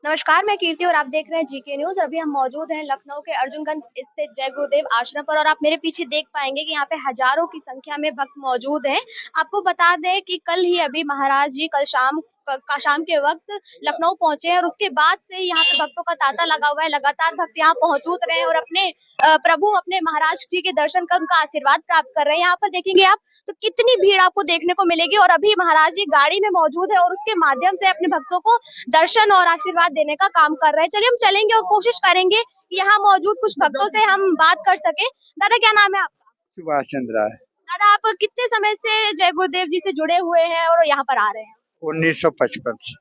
नमस्कार, मैं कीर्ति और आप देख रहे हैं जीके न्यूज़। अभी हम मौजूद हैं लखनऊ के अर्जुनगंज स्थित जय गुरुदेव आश्रम पर और आप मेरे पीछे देख पाएंगे कि यहाँ पे हजारों की संख्या में भक्त मौजूद हैं। आपको बता दें कि कल ही अभी महाराज जी कल शाम के वक्त लखनऊ पहुंचे हैं और उसके बाद से यहाँ पे भक्तों का तांता लगा हुआ है। लगातार भक्त यहाँ मौजूद रहे हैं और अपने महाराज जी के दर्शन कर उनका आशीर्वाद प्राप्त कर रहे हैं। यहाँ पर देखेंगे आप तो कितनी भीड़ आपको देखने को मिलेगी और अभी महाराज जी गाड़ी में मौजूद है और उसके माध्यम से अपने भक्तों को दर्शन और आशीर्वाद देने का काम कर रहे हैं। चलिए हम चलेंगे और कोशिश करेंगे कि यहाँ मौजूद कुछ भक्तों से हम बात कर सके। दादा क्या नाम है आपका? सुभाष चंद्र है। दादा आप कितने समय से जय गुरुदेव जी से जुड़े हुए हैं और यहाँ पर आ रहे हैं? 1955 से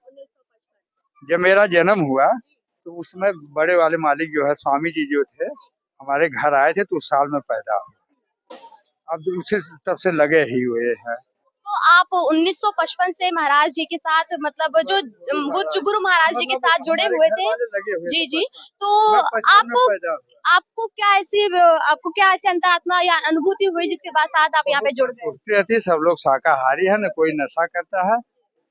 जब मेरा जन्म हुआ तो उसमें बड़े वाले मालिक जो है स्वामी जी जो थे हमारे घर आए थे तो उस साल में पैदा हुआ। अब उसे तब से लगे ही हुए हैं। तो आप 1955 से महाराज जी के साथ मतलब जो गुरु महाराज जी के साथ जुड़े हुए थे। जी जी। तो आपको क्या ऐसी अंतरात्मा या अनुभूति हुई जिसके बाद साथ आप यहाँ पे जुड़ गए? सब लोग शाकाहारी है, न कोई नशा करता है,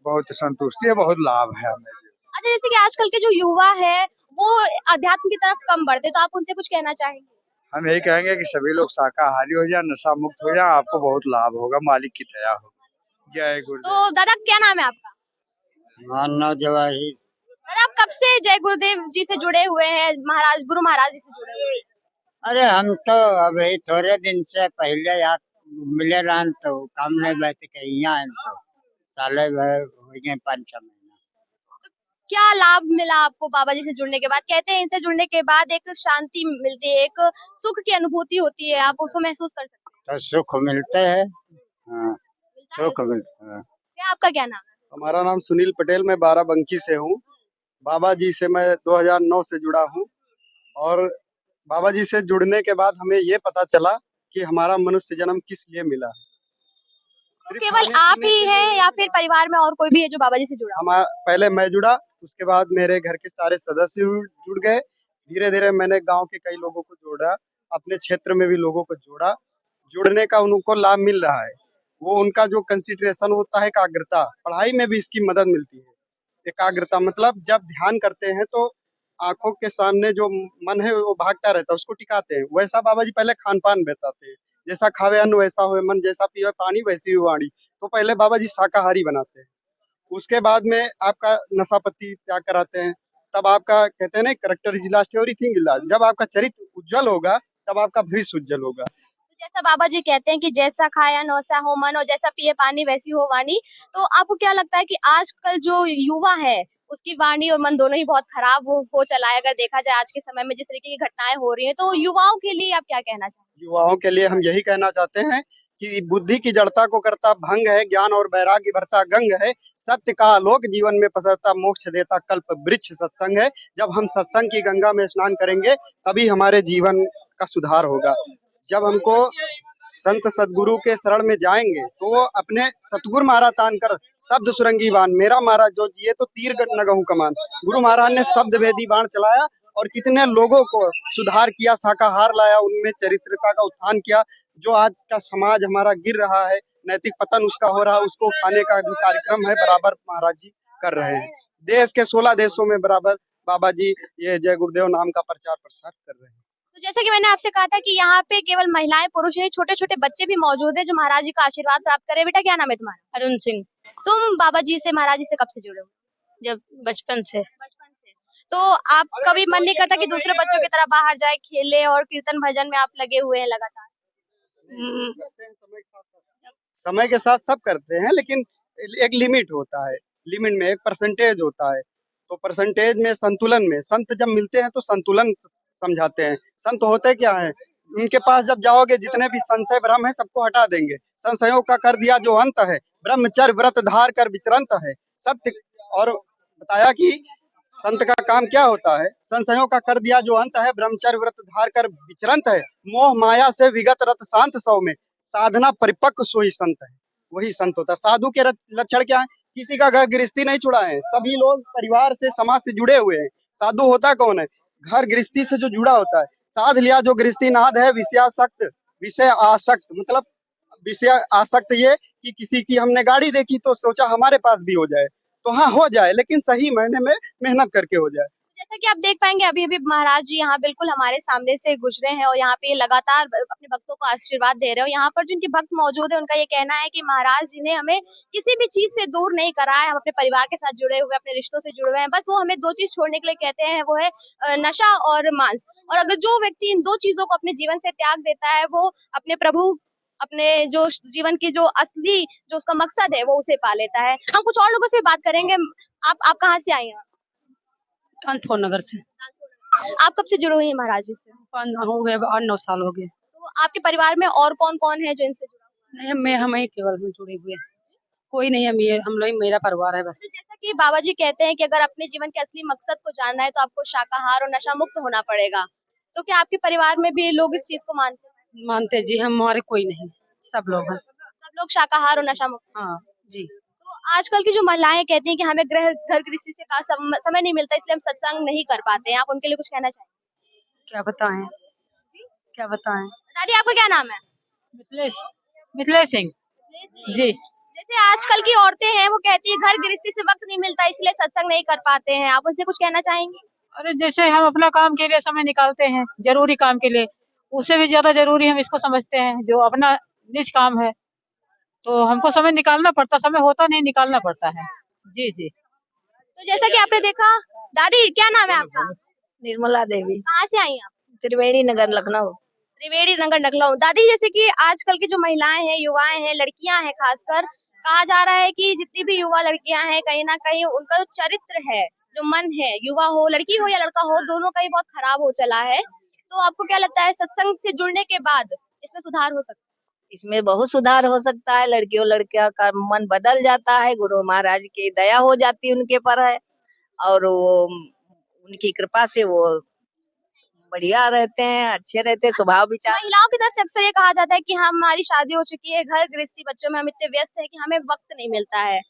बहुत संतुष्टि है, बहुत लाभ है हमें। अच्छा, जैसे कि आजकल के जो युवा है वो अध्यात्म की तरफ कम बढ़ते, तो आप उनसे कुछ कहना चाहेंगे? हम यही कहेंगे कि सभी लोग शाकाहारी हो जाए, नशा मुक्त हो जाए, आपको बहुत लाभ होगा, मालिक की दया होगी। जय गुरुदेव। तो दादा क्या नाम है आपका? मानव जवाहिर। दादा आप कब से जय गुरुदेव जी से जुड़े हुए हैं, गुरु महाराज जी से जुड़े हुए हैं? अरे हम तो अभी थोड़े दिन से पहले यार मिले रहन तो काम नहीं बैठे के यहाँ तो साले भर हो गए 5-6 महीना। क्या लाभ मिला आपको बाबा जी से जुड़ने के बाद? कहते हैं इनसे जुड़ने के बाद एक शांति मिलती है, एक सुख की अनुभूति होती है, आप उसको महसूस कर सकते हैं। तो सुख मिलते है, हाँ, सुख मिलता है। क्या आपका क्या नाम है? हमारा नाम सुनील पटेल, मैं बाराबंकी से हूँ। बाबा जी से मैं 2009 से जुड़ा हूँ और बाबा जी से जुड़ने के बाद हमें ये पता चला कि हमारा मनुष्य जन्म किस लिए मिला है। तो केवल आप ही हैं या फिर परिवार में और कोई भी है जो बाबा जी से जुड़ा? पहले मैं जुड़ा, उसके बाद मेरे घर के सारे सदस्य जुड़ गए। धीरे धीरे मैंने गांव के कई लोगों को जोड़ा, अपने क्षेत्र में भी लोगों को जोड़ा। जुड़ने का उनको लाभ मिल रहा है। वो उनका जो कंसंट्रेशन होता है, एकाग्रता, पढ़ाई में भी इसकी मदद मिलती है। एकाग्रता मतलब जब ध्यान करते हैं तो आंखों के सामने जो मन है वो भागता रहता है, उसको टिकाते हैं। वैसा बाबा जी पहले खान पान बताते हैं, जैसा खावे अन्न वैसा हुए मन, जैसा पिए पानी वैसी हुई वाणी। तो पहले बाबा जी शाकाहारी बनाते हैं, उसके बाद में आपका नशापत्ती त्याग कराते हैं। तब आपका कहते हैं ना character is last everything is last. जब आपका चरित्र उज्जवल होगा तब आपका भविष्य उज्जवल होगा। जैसा बाबा जी कहते हैं कि जैसा खाया वैसा हो मन और जैसा पिए पानी वैसी हो वाणी। तो आपको क्या लगता है कि आजकल जो युवा है उसकी वाणी और मन दोनों ही बहुत खराब हो चला है? अगर देखा जाए आज के समय में जिस तरीके की घटनाएं हो रही हैं, तो युवाओं के लिए आप क्या कहना चाहेंगे? युवाओं के लिए हम यही कहना चाहते हैं कि बुद्धि की जड़ता को करता भंग है, ज्ञान और वैराग्य भरता गंग है, सत्य का आलोक जीवन में पसरता मोक्ष देता कल्प वृक्ष सत्संग है। जब हम सत्संग की गंगा में स्नान करेंगे तभी हमारे जीवन का सुधार होगा। जब हमको संत सदगुरु के शरण में जाएंगे तो वो अपने सतगुरु महाराज तान कर शब्द सुरंगी बाण, मेरा महाराज जो जिए तो तीर न गहूं कमान। गुरु महाराज ने शब्द भेदी बाण चलाया और कितने लोगों को सुधार किया, शाकाहार लाया, उनमें चरित्रता का उत्थान किया। जो आज का समाज हमारा गिर रहा है, नैतिक पतन उसका हो रहा है, उसको उठाने का जो कार्यक्रम है बराबर महाराज जी कर रहे हैं। देश के 16 देशों में बराबर बाबा जी ये जय गुरुदेव नाम का प्रचार प्रसार कर रहे हैं। तो जैसे कि मैंने आपसे कहा था कि यहाँ पे केवल महिलाएं पुरुष नहीं, छोटे छोटे बच्चे भी मौजूद है जो महाराज जी का आशीर्वाद प्राप्त करे। बेटा क्या नाम है तुम्हारा? अरुण सिंह। तुम बाबा जी से महाराज जी से कब से जुड़े हो? जब बचपन से। तो आप कभी मन नहीं करता कि दूसरे बच्चों की तरह बाहर जाए, खेले और कीर्तन भजन में आप लगे हुए हैं लगातार? समय के साथ सब करते हैं, लेकिन एक लिमिट होता है, लिमिट में एक परसेंटेज होता है। तो परसेंटेज में, संतुलन में, संत जब मिलते हैं तो संतुलन समझाते हैं। संत होते क्या है, उनके पास जब जाओगे जितने भी संशय भ्रम है सबको हटा देंगे। संशयों का कर दिया जो अंत है, ब्रह्मचर्य व्रत धार कर विचरंत है। सत्य और बताया कि संत का काम क्या होता है, संशयों का कर दिया जो अंत है, ब्रह्मचर्य व्रत धार कर विचरंत है। मोह माया से विगत रत शांत सौ में, साधना परिपक्व सोई संत है, वही संत होता है। साधु के लक्षण क्या है? किसी का घर गृहस्थी नहीं छुड़ा है, सभी लोग परिवार से समाज से जुड़े हुए हैं। साधु होता कौन है? घर गृहस्थी से जो जुड़ा होता है। साध लिया जो गृहस्थी नाद है, विषय आसक्त मतलब विषय आसक्त ये कि किसी की हमने गाड़ी देखी तो सोचा हमारे पास भी हो जाए, तो हाँ हो जाए, लेकिन सही मायने में मेहनत करके हो जाए। जैसा कि आप देख पाएंगे अभी अभी महाराज जी यहाँ बिल्कुल हमारे सामने से गुजरे हैं और यहाँ पे लगातार अपने भक्तों को आशीर्वाद दे रहे हो। यहाँ पर जो इनके भक्त मौजूद है उनका ये कहना है कि महाराज जी ने हमें किसी भी चीज से दूर नहीं करा है। हम अपने परिवार के साथ जुड़े हुए, अपने रिश्तों से जुड़े हुए हैं। बस वो हमें दो चीज छोड़ने के लिए कहते हैं, वो है नशा और मांस। और अगर जो व्यक्ति इन दो चीजों को अपने जीवन से त्याग देता है वो अपने प्रभु, अपने जो जीवन की जो असली जो उसका मकसद है वो उसे पा लेता है। हम कुछ और लोगों से बात करेंगे। आप कहाँ से आई हैं? कानपुर नगर से। आप कब से जुड़े हुए हैं महाराज जी से? हो गए 8-9 साल हो गए। तो आपके परिवार में और कौन-कौन है जो इनसे जुड़ा हुआ है? नहीं, मैं हम ही केवल में जुड़े हुए हैं, कोई नहीं, हम लोग मेरा परिवार है बस। तो जैसा कि बाबा जी कहते हैं कि अगर अपने जीवन के असली मकसद को जानना है तो आपको शाकाहार और नशा मुक्त होना पड़ेगा। तो क्या आपके परिवार में भी लोग इस चीज को मानते हैं? मानते जी, हमारे कोई नहीं, सब लोग हैं। सब लोग शाकाहार और नशा मुक्त। हाँ जी। तो आजकल की जो महिलाएं कहती हैं कि हमें घर गृहस्थी से का समय नहीं मिलता इसलिए हम सत्संग नहीं कर पाते हैं। आप उनके लिए कुछ कहना चाहेंगे? क्या बताएं, क्या बताएं। दादी आपका क्या नाम है? मिथिलेश मिथिलेश सिंह जी। जैसे आजकल की औरतें हैं वो कहती है घर गृहस्थी से वक्त नहीं मिलता इसलिए सत्संग नहीं कर पाते हैं। आप उनसे कुछ कहना चाहेंगे? अरे जैसे हम अपना काम के लिए समय निकालते हैं, जरूरी काम के लिए, उससे भी ज्यादा जरूरी हम इसको समझते हैं जो अपना निज काम है, तो हमको समय निकालना पड़ता, समय होता नहीं, निकालना पड़ता है। जी जी। तो जैसा कि आपने देखा, दादी क्या नाम है आपका? निर्मला देवी, कहाँ से आई हैं आप? त्रिवेणी नगर, लखनऊ। त्रिवेणी नगर लखनऊ। दादी जैसे कि आजकल की जो महिलाएं हैं, युवाएं हैं, लड़कियां हैं, खासकर कहा जा रहा है कि जितनी भी युवा लड़कियां हैं कहीं ना कहीं उनका जो चरित्र है, जो मन है, युवा हो, लड़की हो या लड़का हो, दोनों का ही बहुत खराब हो चला है। तो आपको क्या लगता है सत्संग से जुड़ने के बाद इसमें सुधार हो सकता है? इसमें बहुत सुधार हो सकता है, लड़कियों लड़कियों का मन बदल जाता है, गुरु महाराज की दया हो जाती है उनके पर है, और वो उनकी कृपा से वो बढ़िया रहते हैं, अच्छे रहते हैं, स्वभाव विचार। महिलाओं की तरफ से अक्सर ये कहा जाता है कि हमारी शादी हो चुकी है, घर गृहस्थी बच्चों में हम इतने व्यस्त हैं कि हमें वक्त नहीं मिलता है।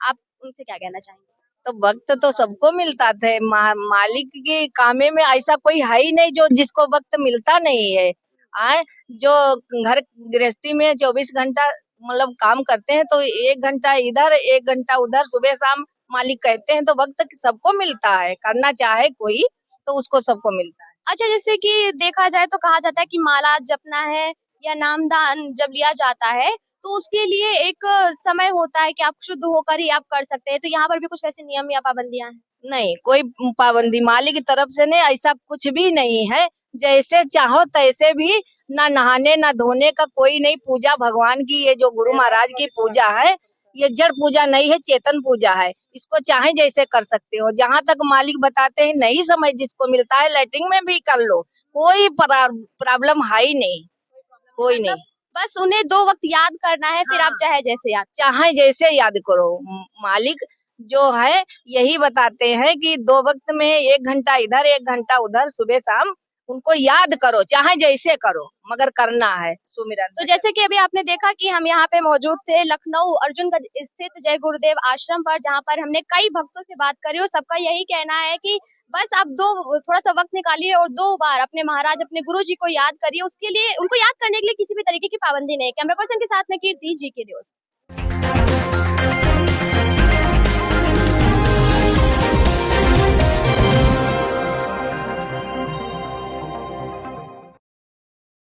आप उनसे क्या कहना चाहेंगे? तो वक्त तो सबको मिलता थे, मालिक के कामे में ऐसा कोई है ही नहीं जो जिसको वक्त मिलता नहीं है। आए जो घर गृहस्थी में 24 घंटा मतलब काम करते हैं, तो 1 घंटा इधर 1 घंटा उधर सुबह शाम मालिक कहते हैं, तो वक्त सबको मिलता है, करना चाहे कोई तो उसको सबको मिलता है। अच्छा जैसे कि देखा जाए तो कहा जाता है कि माला जपना है या नामदान जब लिया जाता है तो उसके लिए एक समय होता है कि आप शुद्ध होकर ही आप कर सकते हैं। तो यहाँ पर भी कुछ वैसे नियम या पाबंदियां हैं? नहीं, कोई पाबंदी मालिक की तरफ से नहीं, ऐसा कुछ भी नहीं है। जैसे चाहो तैसे भी, ना नहाने ना धोने का कोई नहीं। पूजा भगवान की, ये जो गुरु महाराज की पूजा है, ये जड़ पूजा नहीं है, चेतन पूजा है। इसको चाहे जैसे कर सकते हो। जहाँ तक मालिक बताते हैं नहीं समय जिसको मिलता है लैट्रिन में भी कर लो, कोई प्रॉब्लम है ही नहीं, कोई नहीं। बस उन्हें 2 वक्त याद करना है फिर आप हाँ। चाहे जैसे याद करो। मालिक जो है यही बताते हैं कि 2 वक्त में 1 घंटा इधर 1 घंटा उधर, सुबह शाम उनको याद करो, चाहे जैसे करो, मगर करना है सुमिरन। तो जैसे कि अभी आपने देखा कि हम यहाँ पे मौजूद थे लखनऊ अर्जुनगंज स्थित जय गुरुदेव आश्रम पर, जहाँ पर हमने कई भक्तों से बात करी और सबका यही कहना है कि बस आप थोड़ा सा वक्त निकालिए और 2 बार अपने महाराज, अपने गुरु जी को याद करिए। उसके लिए उनको याद करने के लिए किसी भी तरीके की पाबंदी नहीं है। कैमरा पर्सन के साथ में कीर्ति, जी के न्यूज़।